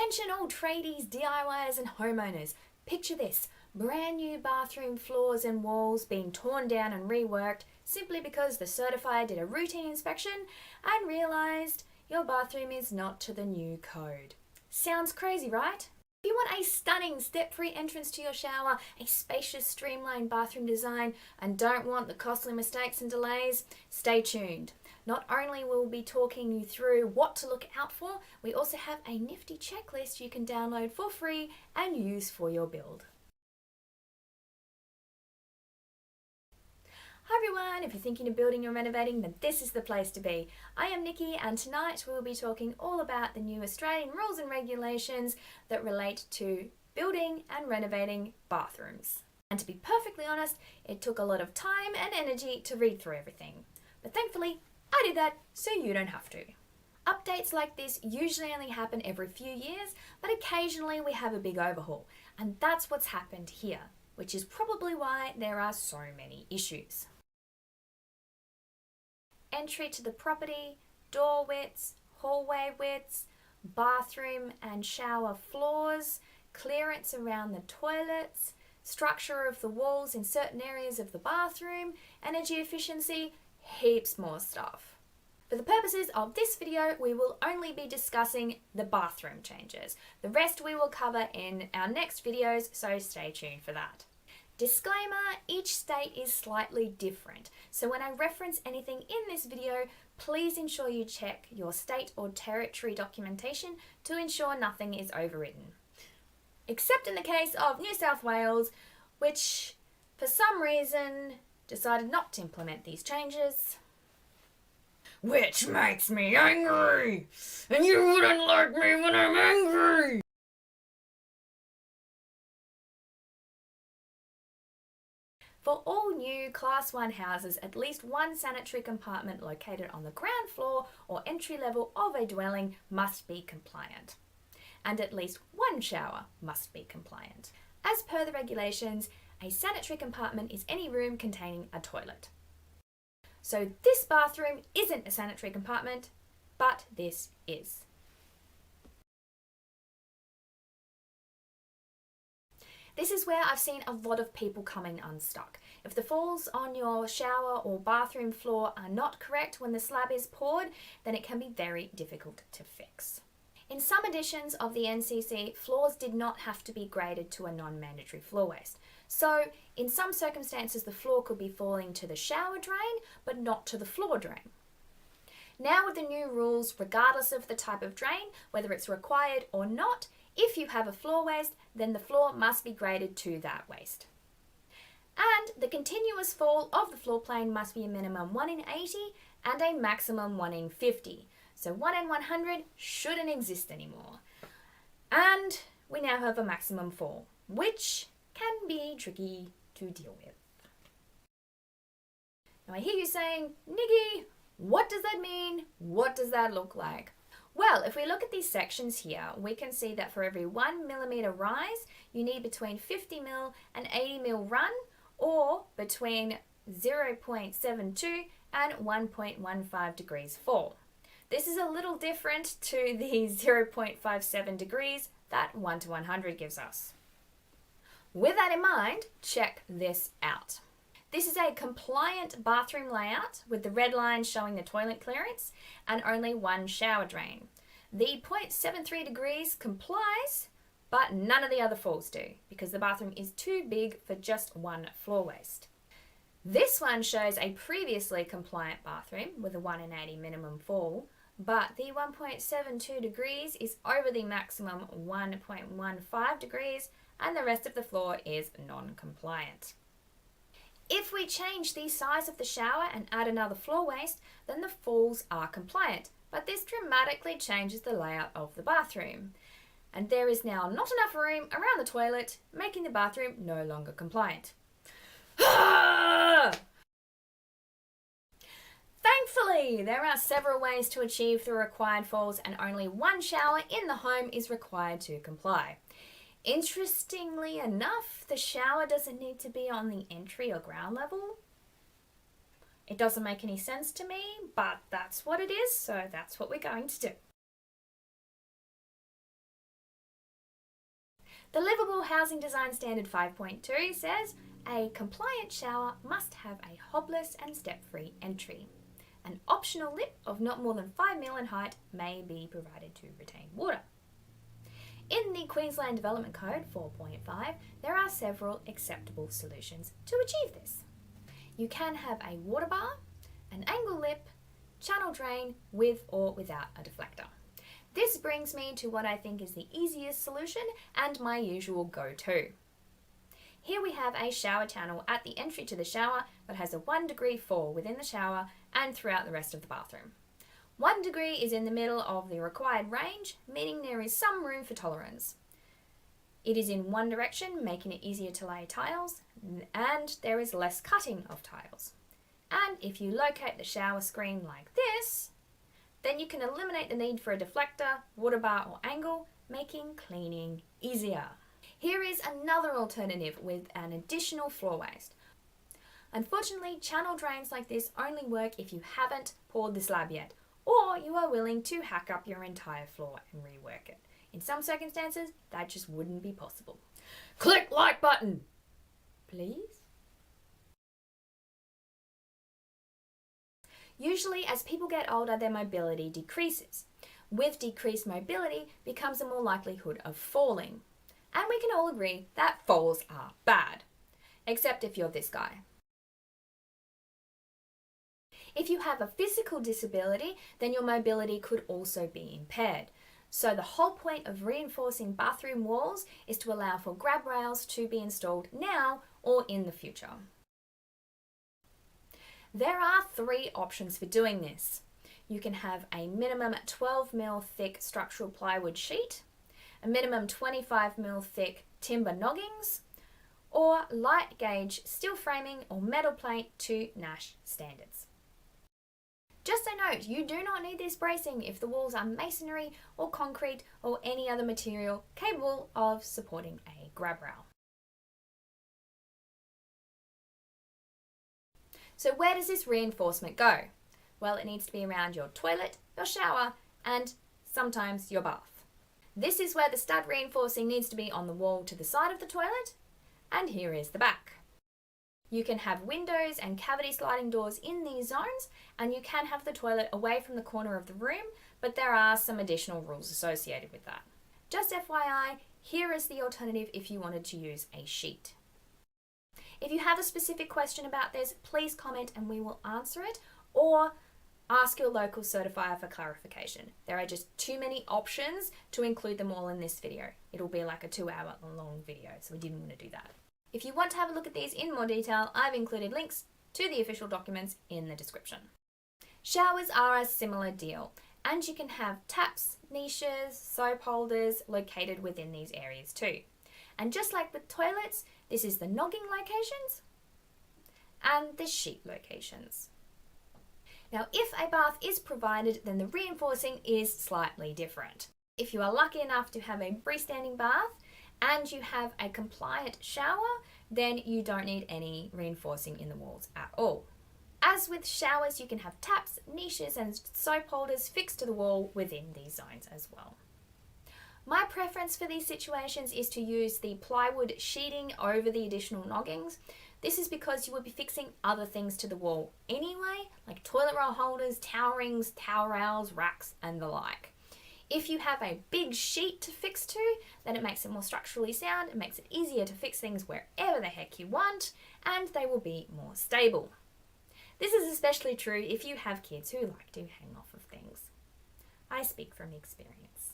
Attention all tradies, DIYers and homeowners. Picture this, brand new bathroom floors and walls being torn down and reworked simply because the certifier did a routine inspection and realised your bathroom is not to the new code. Sounds crazy, right? If you want a stunning step-free entrance to your shower, a spacious streamlined bathroom design, and don't want the costly mistakes and delays, stay tuned. Not only will we be talking you through what to look out for, we also have a nifty checklist you can download for free and use for your build. Hi everyone, if you're thinking of building or renovating, then this is the place to be. I am Nikki and tonight we'll be talking all about the new Australian rules and regulations that relate to building and renovating bathrooms. And to be perfectly honest, it took a lot of time and energy to read through everything. But thankfully, I did that so you don't have to. Updates like this usually only happen every few years, but occasionally we have a big overhaul. And that's what's happened here, which is probably why there are so many issues. Entry to the property, door widths, hallway widths, bathroom and shower floors, clearance around the toilets, structure of the walls in certain areas of the bathroom, energy efficiency, heaps more stuff. For the purposes of this video, we will only be discussing the bathroom changes. The rest we will cover in our next videos, so stay tuned for that. Disclaimer, each state is slightly different, so when I reference anything in this video, please ensure you check your state or territory documentation to ensure nothing is overwritten. Except in the case of New South Wales, which for some reason decided not to implement these changes. Which makes me angry! And you wouldn't like me when I'm angry! For all new Class 1 houses, at least one sanitary compartment located on the ground floor or entry level of a dwelling must be compliant. And at least one shower must be compliant. As per the regulations, a sanitary compartment is any room containing a toilet. So this bathroom isn't a sanitary compartment, but this is. This is where I've seen a lot of people coming unstuck. If the falls on your shower or bathroom floor are not correct when the slab is poured, then it can be very difficult to fix. In some editions of the NCC, floors did not have to be graded to a non-mandatory floor waste. So, in some circumstances, the floor could be falling to the shower drain, but not to the floor drain. Now with the new rules, regardless of the type of drain, whether it's required or not, if you have a floor waste, then the floor must be graded to that waste. And the continuous fall of the floor plane must be a minimum 1 in 80 and a maximum 1 in 50. So 1 in 100 shouldn't exist anymore. And we now have a maximum fall, which can be tricky to deal with. Now I hear you saying, Nikki, what does that mean? What does that look like? Well, if we look at these sections here, we can see that for every 1 millimeter rise, you need between 50 mil and 80 mil run, or between 0.72 and 1.15 degrees fall. This is a little different to the 0.57 degrees that 1 to 100 gives us. With that in mind, check this out. This is a compliant bathroom layout with the red line showing the toilet clearance and only one shower drain. The 0.73 degrees complies, but none of the other falls do because the bathroom is too big for just one floor waste. This one shows a previously compliant bathroom with a 1 in 80 minimum fall, but the 1.72 degrees is over the maximum 1.15 degrees and the rest of the floor is non-compliant. If we change the size of the shower and add another floor waste, then the falls are compliant, but this dramatically changes the layout of the bathroom. And there is now not enough room around the toilet, making the bathroom no longer compliant. Thankfully, there are several ways to achieve the required falls and only one shower in the home is required to comply. Interestingly enough, the shower doesn't need to be on the entry or ground level. It doesn't make any sense to me, but that's what it is, so that's what we're going to do. The Liveable Housing Design Standard 5.2 says a compliant shower must have a hobless and step-free entry. An optional lip of not more than 5 mil in height may be provided to retain water. In the Queensland Development Code 4.5, there are several acceptable solutions to achieve this. You can have a water bar, an angle lip, channel drain with or without a deflector. This brings me to what I think is the easiest solution and my usual go-to. Here we have a shower channel at the entry to the shower that has a 1 degree fall within the shower and throughout the rest of the bathroom. 1 degree is in the middle of the required range, meaning there is some room for tolerance. It is in one direction, making it easier to lay tiles, and there is less cutting of tiles. And if you locate the shower screen like this, then you can eliminate the need for a deflector, water bar or angle, making cleaning easier. Here is another alternative with an additional floor waste. Unfortunately, channel drains like this only work if you haven't poured the slab yet, or you are willing to hack up your entire floor and rework it. In some circumstances, that just wouldn't be possible. Click like button, please. Usually, as people get older, their mobility decreases. With decreased mobility becomes a more likelihood of falling. And we can all agree that falls are bad, except if you're this guy. If you have a physical disability, then your mobility could also be impaired. So the whole point of reinforcing bathroom walls is to allow for grab rails to be installed now or in the future. There are 3 options for doing this. You can have a minimum 12 mil thick structural plywood sheet, a minimum 25 mil thick timber noggings, or light gauge steel framing or metal plate to NASH standards. Just a note, you do not need this bracing if the walls are masonry or concrete or any other material capable of supporting a grab rail. So where does this reinforcement go? Well, it needs to be around your toilet, your shower, and sometimes your bath. This is where the stud reinforcing needs to be on the wall to the side of the toilet, and here is the back. You can have windows and cavity sliding doors in these zones, and you can have the toilet away from the corner of the room, but there are some additional rules associated with that. Just FYI, here is the alternative if you wanted to use a sheet. If you have a specific question about this, please comment and we will answer it, or ask your local certifier for clarification. There are just too many options to include them all in this video. It'll be like a 2-hour long video, so we didn't want to do that. If you want to have a look at these in more detail, I've included links to the official documents in the description. Showers are a similar deal, and you can have taps, niches, soap holders located within these areas too. And just like with toilets, this is the nogging locations and the sheet locations. Now, if a bath is provided, then the reinforcing is slightly different. If you are lucky enough to have a freestanding bath and you have a compliant shower, then you don't need any reinforcing in the walls at all. As with showers, you can have taps, niches and soap holders fixed to the wall within these zones as well. My preference for these situations is to use the plywood sheeting over the additional noggings. This is because you will be fixing other things to the wall anyway, like toilet roll holders, towel rings, towel rails, racks and the like. If you have a big sheet to fix to, then it makes it more structurally sound, it makes it easier to fix things wherever the heck you want, and they will be more stable. This is especially true if you have kids who like to hang off of things. I speak from experience.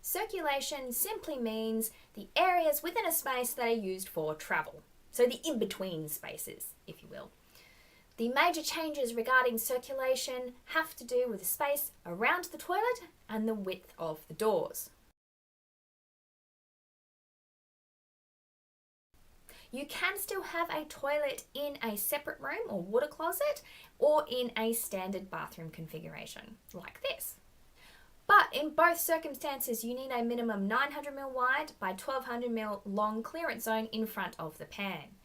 Circulation simply means the areas within a space that are used for travel. So the in-between spaces, if you will. The major changes regarding circulation have to do with the space around the toilet and the width of the doors. You can still have a toilet in a separate room or water closet or in a standard bathroom configuration, like this. But in both circumstances, you need a minimum 900mm wide by 1200mm long clearance zone in front of the pan.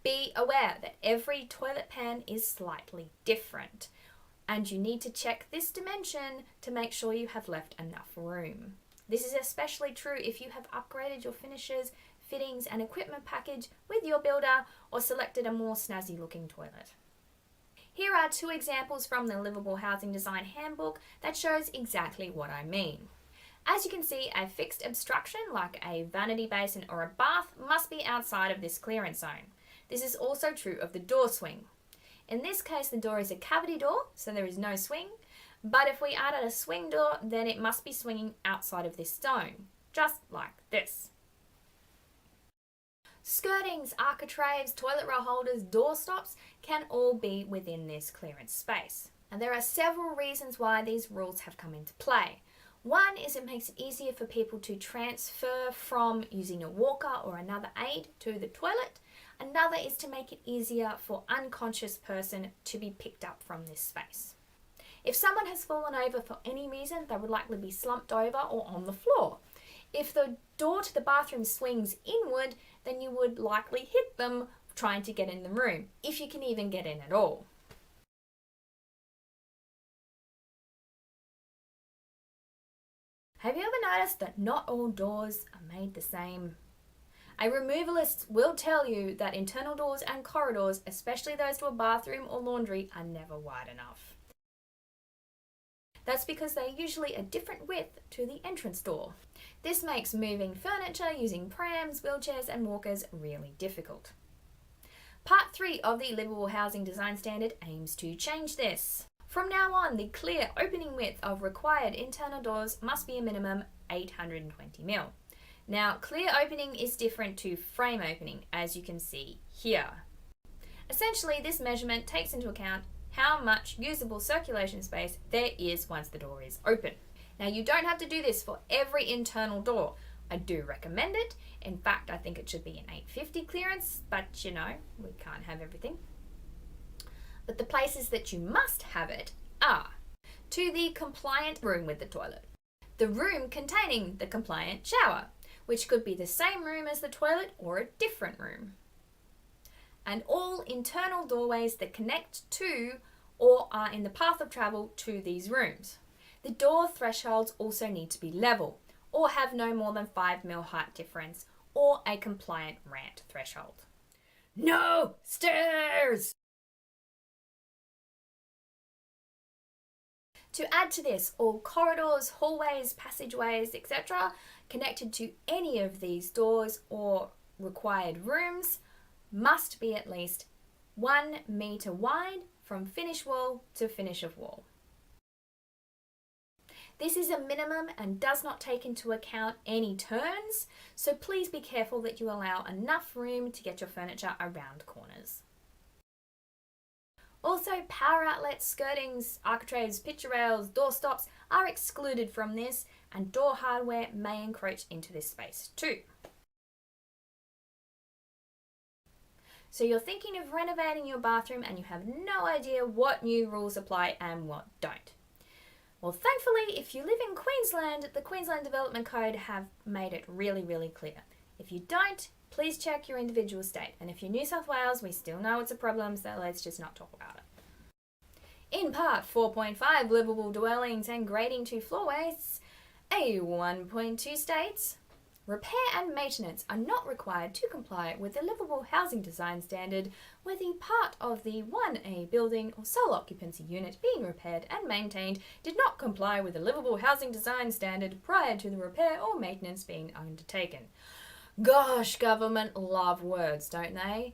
Be aware that every toilet pan is slightly different. And you need to check this dimension to make sure you have left enough room. This is especially true if you have upgraded your finishes, fittings and equipment package with your builder or selected a more snazzy looking toilet. Here are two examples from the Liveable Housing Design Handbook that shows exactly what I mean. As you can see, a fixed obstruction like a vanity basin or a bath must be outside of this clearance zone. This is also true of the door swing. In this case, the door is a cavity door, so there is no swing. But if we added a swing door, then it must be swinging outside of this zone, just like this. Skirtings, architraves, toilet roll holders, door stops can all be within this clearance space. And there are several reasons why these rules have come into play. One is it makes it easier for people to transfer from using a walker or another aid to the toilet. Another is to make it easier for unconscious person to be picked up from this space. If someone has fallen over for any reason, they would likely be slumped over or on the floor. If the door to the bathroom swings inward, then you would likely hit them trying to get in the room, if you can even get in at all. Have you ever noticed that not all doors are made the same? A removalist will tell you that internal doors and corridors, especially those to a bathroom or laundry, are never wide enough. That's because they're usually a different width to the entrance door. This makes moving furniture using prams, wheelchairs and walkers really difficult. Part 3 of the Liveable Housing Design Standard aims to change this. From now on, the clear opening width of required internal doors must be a minimum 820mm. Now, clear opening is different to frame opening, as you can see here. Essentially, this measurement takes into account how much usable circulation space there is once the door is open. Now, you don't have to do this for every internal door. I do recommend it. In fact, I think it should be an 850 clearance, but you know, we can't have everything. But the places that you must have it are to the compliant room with the toilet, the room containing the compliant shower, which could be the same room as the toilet or a different room, and all internal doorways that connect to or are in the path of travel to these rooms. The door thresholds also need to be level or have no more than 5mm height difference or a compliant rant threshold. No stairs! To add to this, all corridors, hallways, passageways, etc. connected to any of these doors or required rooms must be at least 1 meter wide from finish wall to finish of wall. This is a minimum and does not take into account any turns, so please be careful that you allow enough room to get your furniture around corners. Also, power outlets, skirtings, architraves, picture rails, door stops are excluded from this, and door hardware may encroach into this space too. So you're thinking of renovating your bathroom and you have no idea what new rules apply and what don't. Well, thankfully, if you live in Queensland, the Queensland Development Code have made it really clear. If you don't, please check your individual state. And if you're New South Wales, we still know it's a problem, so let's just not talk about it. In Part 4.5, Livable Dwellings and Grading to Floorways, A1.2 states, repair and maintenance are not required to comply with the Livable Housing Design Standard where the part of the 1A building or sole occupancy unit being repaired and maintained did not comply with the Livable Housing Design Standard prior to the repair or maintenance being undertaken. Gosh, government love words, don't they?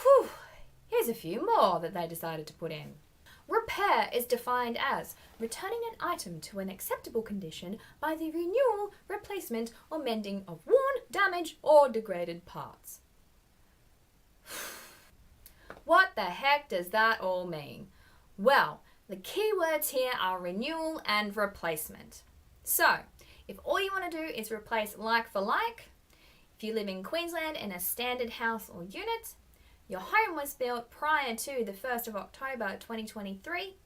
Whew, here's a few more that they decided to put in. Repair is defined as returning an item to an acceptable condition by the renewal, replacement or mending of worn, damaged or degraded parts. What the heck does that all mean? Well, the key words here are renewal and replacement. So, if all you want to do is replace like for like, if you live in Queensland in a standard house or unit, your home was built prior to the 1st of October 2023,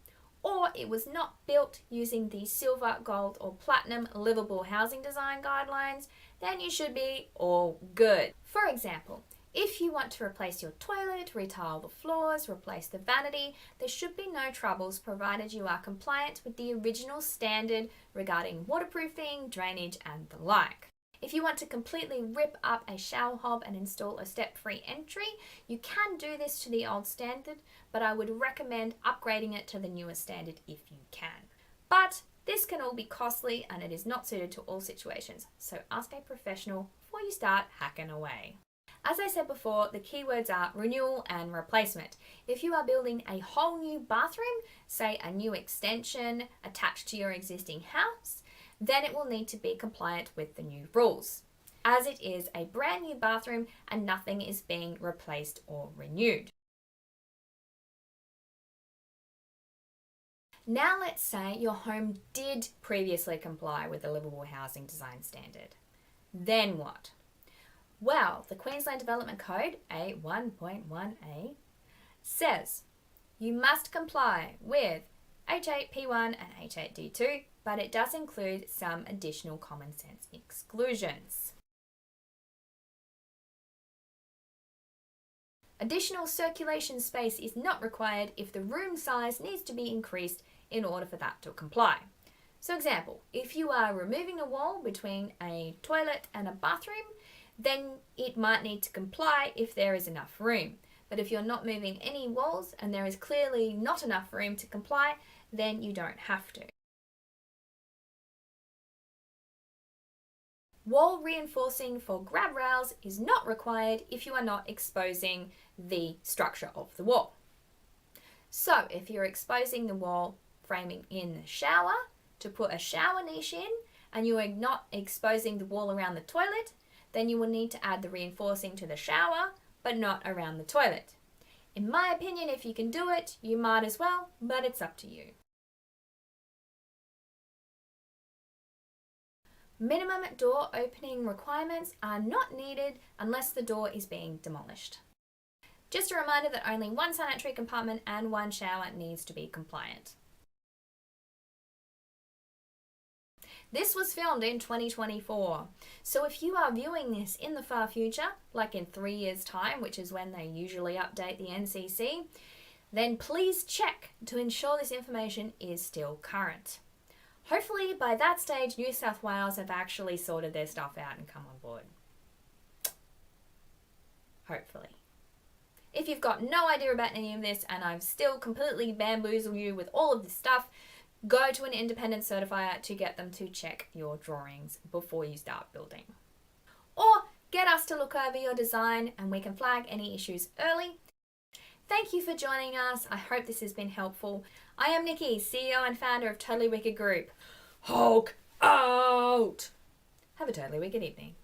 or it was not built using the silver, gold or platinum livable housing design guidelines, then you should be all good. For example, If you want to replace your toilet, retile the floors, replace the vanity, there should be no troubles provided you are compliant with the original standard regarding waterproofing, drainage and the like. If you want to completely rip up a shower hob and install a step-free entry, you can do this to the old standard, but I would recommend upgrading it to the newer standard if you can. But this can all be costly and it is not suited to all situations, so ask a professional before you start hacking away. As I said before, the keywords are renewal and replacement. If you are building a whole new bathroom, say a new extension attached to your existing house, then it will need to be compliant with the new rules, as it is a brand new bathroom and nothing is being replaced or renewed. Now let's say your home did previously comply with the Liveable Housing Design Standard. Then what? Well, the Queensland Development Code, A1.1a, says you must comply with H8P1 and H8D2, but it does include some additional common sense exclusions. Additional circulation space is not required if the room size needs to be increased in order for that to comply. So example, if you are removing a wall between a toilet and a bathroom, then it might need to comply if there is enough room. But if you're not moving any walls and there is clearly not enough room to comply, then you don't have to. Wall reinforcing for grab rails is not required if you are not exposing the structure of the wall. So if you're exposing the wall framing in the shower to put a shower niche in and you are not exposing the wall around the toilet, then you will need to add the reinforcing to the shower, but not around the toilet. In my opinion, if you can do it, you might as well, but it's up to you. Minimum door opening requirements are not needed unless the door is being demolished. Just a reminder that only one sanitary compartment and one shower needs to be compliant. This was filmed in 2024, so if you are viewing this in the far future, like in 3 years' time, which is when they usually update the NCC, then please check to ensure this information is still current. Hopefully by that stage, New South Wales have actually sorted their stuff out and come on board. Hopefully. If you've got no idea about any of this and I've still completely bamboozled you with all of this stuff, go to an independent certifier to get them to check your drawings before you start building. Or get us to look over your design and we can flag any issues early. Thank you for joining us. I hope this has been helpful. I am Nikki, CEO and founder of Totally Wicked Group. Hulk out! Have a totally wicked evening.